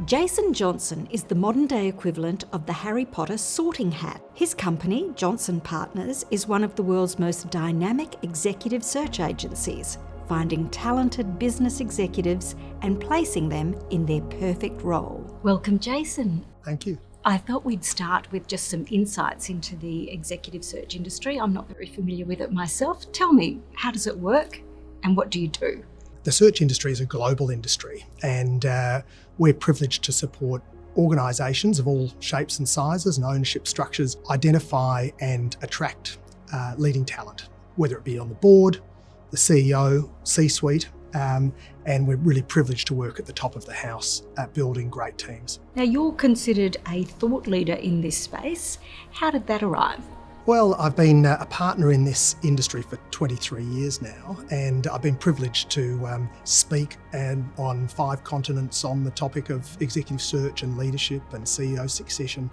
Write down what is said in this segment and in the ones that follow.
Jason Johnson is the modern-day equivalent of the Harry Potter sorting hat. His company, Johnson Partners, is one of the world's most dynamic executive search agencies, finding talented business executives and placing them in their perfect role. Welcome, Jason. Thank you. I thought we'd start with just some insights into the executive search industry. I'm not very familiar with it myself. Tell me, how does it work and what do you do? The search industry is a global industry, and we're privileged to support organisations of all shapes and sizes and ownership structures identify and attract leading talent, whether it be on the board, the CEO, C-suite, and we're really privileged to work at the top of the house at building great teams. Now, you're considered a thought leader in this space. How did that arrive? Well, I've been a partner in this industry for 23 years now, and I've been privileged to speak on 5 continents on the topic of executive search and leadership and CEO succession.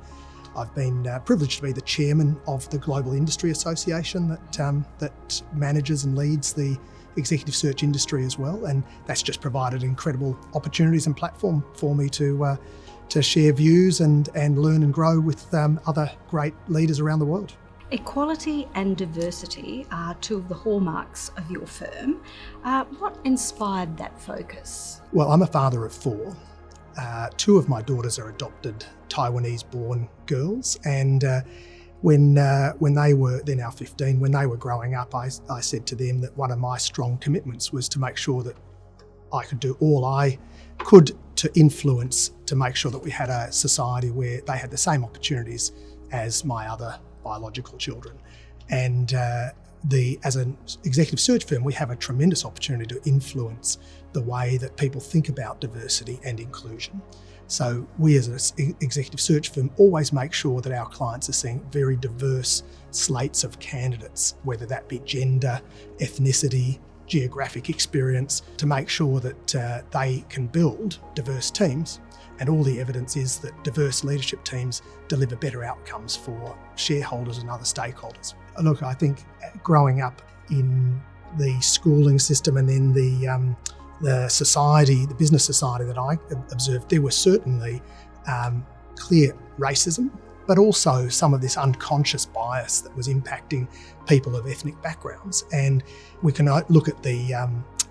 I've been privileged to be the chairman of the Global Industry Association that manages and leads the executive search industry as well, and that's just provided incredible opportunities and platform for me to share views and learn and grow with other great leaders around the world. Equality and diversity are 2 of the hallmarks of your firm. What inspired that focus? Well, I'm a father of 4. 2 of my daughters are adopted Taiwanese-born girls, and when they were, they're now 15, when they were growing up, I said to them that one of my strong commitments was to make sure that I could do all I could to influence to make sure that we had a society where they had the same opportunities as my other biological children. And as an executive search firm, we have a tremendous opportunity to influence the way that people think about diversity and inclusion. So we as an executive search firm always make sure that our clients are seeing very diverse slates of candidates, whether that be gender, ethnicity, geographic experience, to make sure that they can build diverse teams. And all the evidence is that diverse leadership teams deliver better outcomes for shareholders and other stakeholders. Look, I think growing up in the schooling system and then the society, the business society that I observed, there was certainly clear racism, but also some of this unconscious bias that was impacting people of ethnic backgrounds. And we can look at the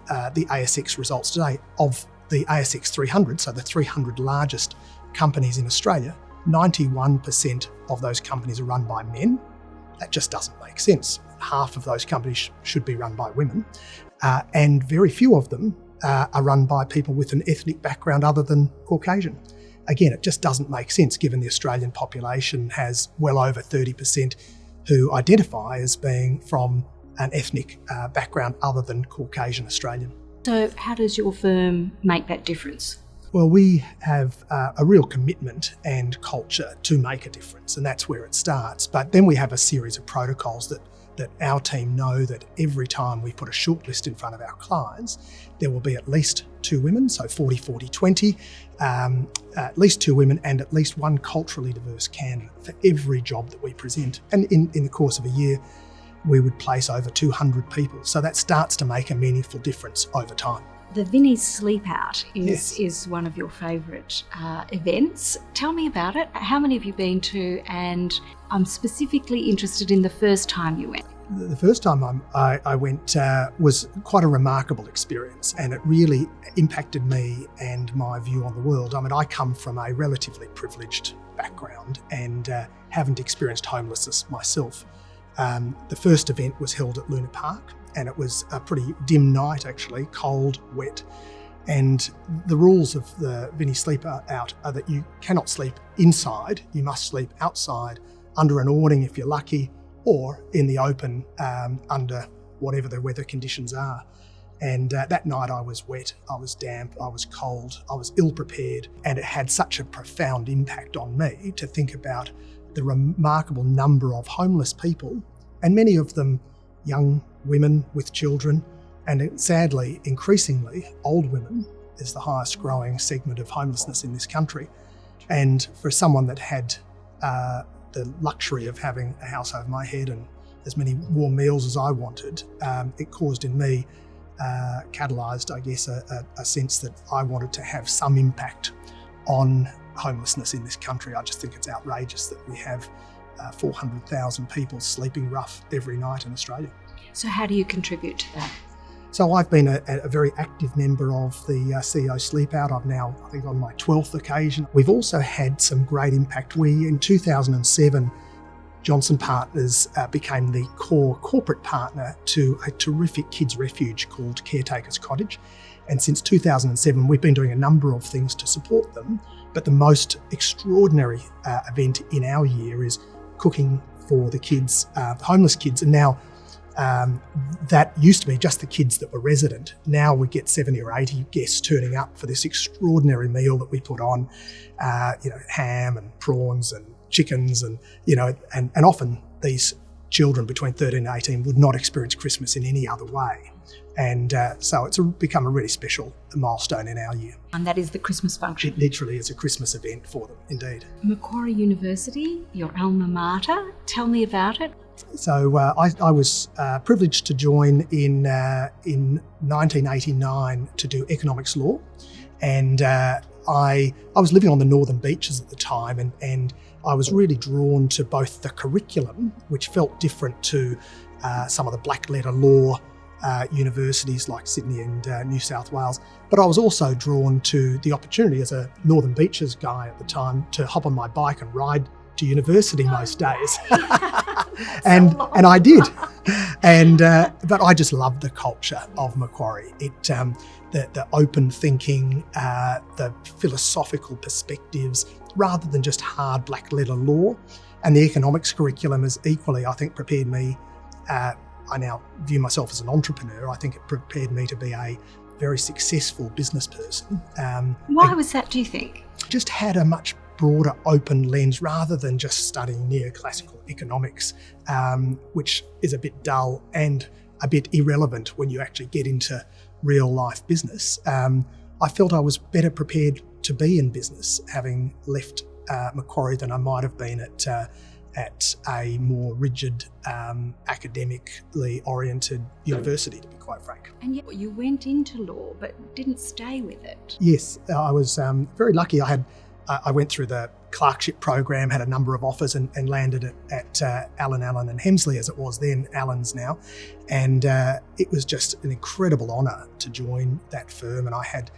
ASX results today of the ASX 300, so the 300 largest companies in Australia. 91% of those companies are run by men. That just doesn't make sense. Half of those companies should be run by women, and very few of them are run by people with an ethnic background other than Caucasian. Again, it just doesn't make sense given the Australian population has well over 30% who identify as being from an ethnic background other than Caucasian Australian. So how does your firm make that difference? Well, we have a real commitment and culture to make a difference, and that's where it starts. But then we have a series of protocols that our team know that every time we put a shortlist in front of our clients, there will be at least 2 women, so 40-40-20, at least 2 women and at least 1 culturally diverse candidate for every job that we present. And in the course of a year, we would place over 200 people. So that starts to make a meaningful difference over time. The Vinnie Sleep Out is one of your favourite events. Tell me about it. How many have you been to? And I'm specifically interested in the first time you went. The first time I went was quite a remarkable experience, and it really impacted me and my view on the world. I mean, I come from a relatively privileged background and haven't experienced homelessness myself. The first event was held at Luna Park, and it was a pretty dim night actually, cold, wet. And the rules of the Vinnie Sleep Out are that you cannot sleep inside, you must sleep outside, under an awning if you're lucky, or in the open under whatever the weather conditions are. And that night I was wet, I was damp, I was cold, I was ill-prepared, and it had such a profound impact on me to think about the remarkable number of homeless people, and many of them young women with children, and sadly, increasingly, old women is the highest growing segment of homelessness in this country. And for someone that had the luxury of having a house over my head and as many warm meals as I wanted, it caused in me, catalysed, I guess, a sense that I wanted to have some impact on homelessness in this country. I just think it's outrageous that we have 400,000 people sleeping rough every night in Australia. So how do you contribute to that? So I've been a very active member of the CEO Sleep Out. I've now, I think, on my 12th occasion. We've also had some great impact. In 2007, Johnson Partners became the core corporate partner to a terrific kids refuge called Caretaker's Cottage. And since 2007, we've been doing a number of things to support them. But the most extraordinary event in our year is cooking for the kids, homeless kids. And now that used to be just the kids that were resident. Now we get 70 or 80 guests turning up for this extraordinary meal that we put on, ham and prawns and chickens and often these children between 13 and 18 would not experience Christmas in any other way. And so it's become a really special milestone in our year. And that is the Christmas function. It literally is a Christmas event for them, indeed. Macquarie University, your alma mater, tell me about it. So I was privileged to join in 1989 to do economics law, and I was living on the northern beaches at the time, and I was really drawn to both the curriculum, which felt different to some of the black letter law universities like Sydney and New South Wales, but I was also drawn to the opportunity as a northern beaches guy at the time to hop on my bike and ride to university most days. and I did. But I just loved the culture of Macquarie. The open thinking, the philosophical perspectives, rather than just hard black letter law. And the economics curriculum has equally, I think, prepared me. I now view myself as an entrepreneur. I think it prepared me to be a very successful business person. Why was that, do you think? Just had a much broader open lens rather than just studying neoclassical economics, which is a bit dull and a bit irrelevant when you actually get into real life business. I felt I was better prepared to be in business having left Macquarie than I might have been at a more rigid, academically oriented university, to be quite frank. And yet you went into law but didn't stay with it. Yes, I was very lucky. I went through the clerkship program, had a number of offers and landed at Allen and Hemsley, as it was then, Allen's now. And it was just an incredible honour to join that firm. And I had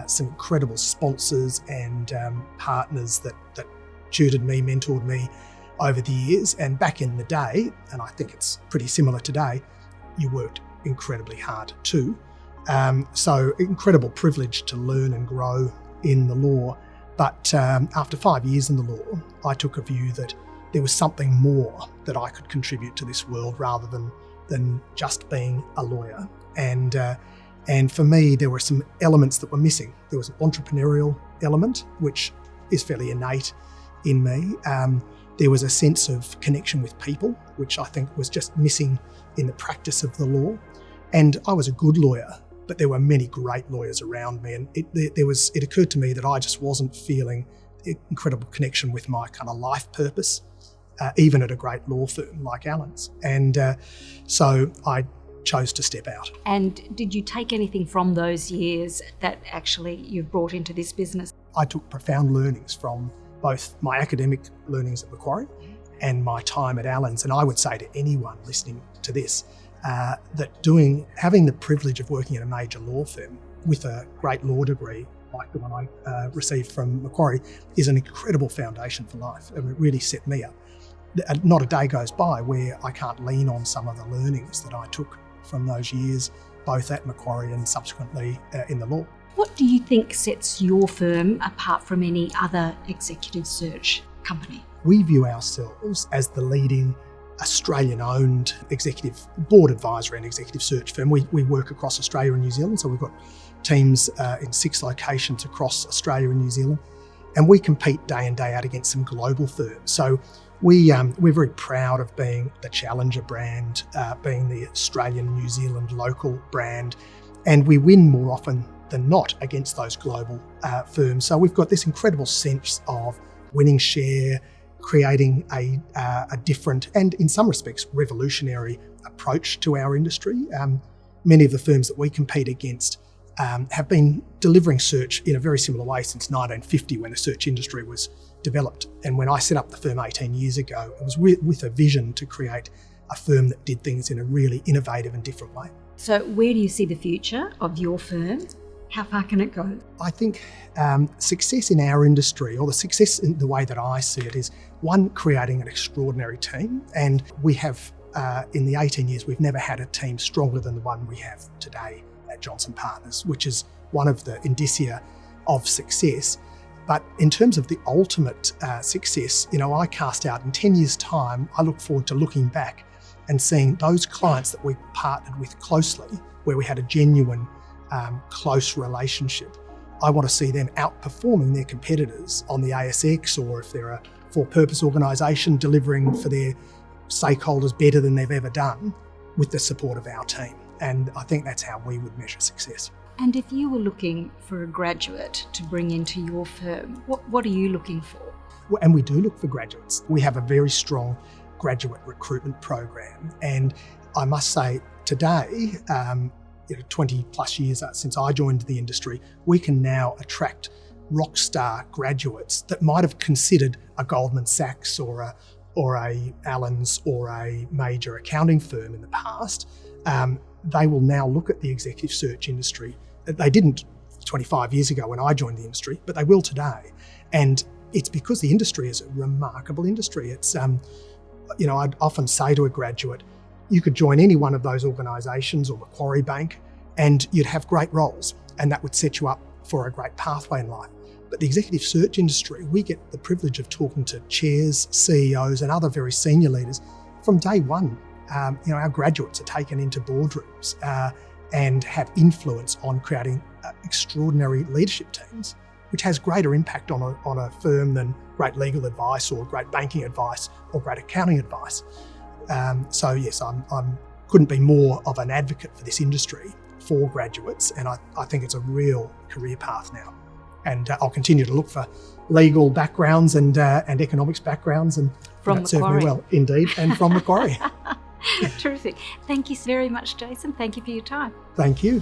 some incredible sponsors and partners that tutored me, mentored me over the years. And back in the day, and I think it's pretty similar today, you worked incredibly hard too. So incredible privilege to learn and grow in the law. But after 5 years in the law, I took a view that there was something more that I could contribute to this world rather than just being a lawyer. And for me, there were some elements that were missing. There was an entrepreneurial element, which is fairly innate in me. There was a sense of connection with people, which I think was just missing in the practice of the law. And I was a good lawyer, but there were many great lawyers around me, and it occurred to me that I just wasn't feeling incredible connection with my kind of life purpose, even at a great law firm like Allen's. And so I chose to step out. And did you take anything from those years that actually you've brought into this business? I took profound learnings from both my academic learnings at Macquarie and my time at Allen's. And I would say to anyone listening to this, that having the privilege of working at a major law firm with a great law degree like the one I received from Macquarie is an incredible foundation for life, and it really set me up. Not a day goes by where I can't lean on some of the learnings that I took from those years, both at Macquarie and subsequently in the law. What do you think sets your firm apart from any other executive search company? We view ourselves as the leading Australian-owned executive board advisory and executive search firm. We work across Australia and New Zealand, so we've got teams in 6 locations across Australia and New Zealand, and we compete day in, day out against some global firms. So we're very proud of being the challenger brand, being the Australian, New Zealand local brand, and we win more often than not against those global firms. So we've got this incredible sense of winning share, creating a different and in some respects revolutionary approach to our industry. Many of the firms that we compete against have been delivering search in a very similar way since 1950, when the search industry was developed. And when I set up the firm 18 years ago, it was with a vision to create a firm that did things in a really innovative and different way. So where do you see the future of your firm? How far can it go? I think success in our industry, or the success in the way that I see it, is one, creating an extraordinary team. And we have, in the 18 years, we've never had a team stronger than the one we have today at Johnson Partners, which is one of the indicia of success. But in terms of the ultimate success, I cast out in 10 years' time, I look forward to looking back and seeing those clients that we partnered with closely, where we had a genuine, close relationship. I want to see them outperforming their competitors on the ASX, or if they're a for-purpose organisation, delivering for their stakeholders better than they've ever done with the support of our team. And I think that's how we would measure success. And if you were looking for a graduate to bring into your firm, what are you looking for? Well, and we do look for graduates. We have a very strong graduate recruitment program. And I must say today, 20 plus years since I joined the industry, we can now attract rock star graduates that might have considered a Goldman Sachs or a Allen's or a major accounting firm in the past. They will now look at the executive search industry. They didn't 25 years ago when I joined the industry, but they will today. And it's because the industry is a remarkable industry. It's, I'd often say to a graduate, you could join any one of those organisations or Macquarie Bank and you'd have great roles, and that would set you up for a great pathway in life. But the executive search industry, we get the privilege of talking to chairs, CEOs and other very senior leaders from day one. Our graduates are taken into boardrooms and have influence on creating extraordinary leadership teams, which has greater impact on a firm than great legal advice or great banking advice or great accounting advice. So yes, I couldn't be more of an advocate for this industry for graduates, and I think it's a real career path now. And I'll continue to look for legal backgrounds and economics backgrounds, and from that served me Macquarie. well, indeed, and from Macquarie. Terrific. Thank you very much, Jason. Thank you for your time. Thank you.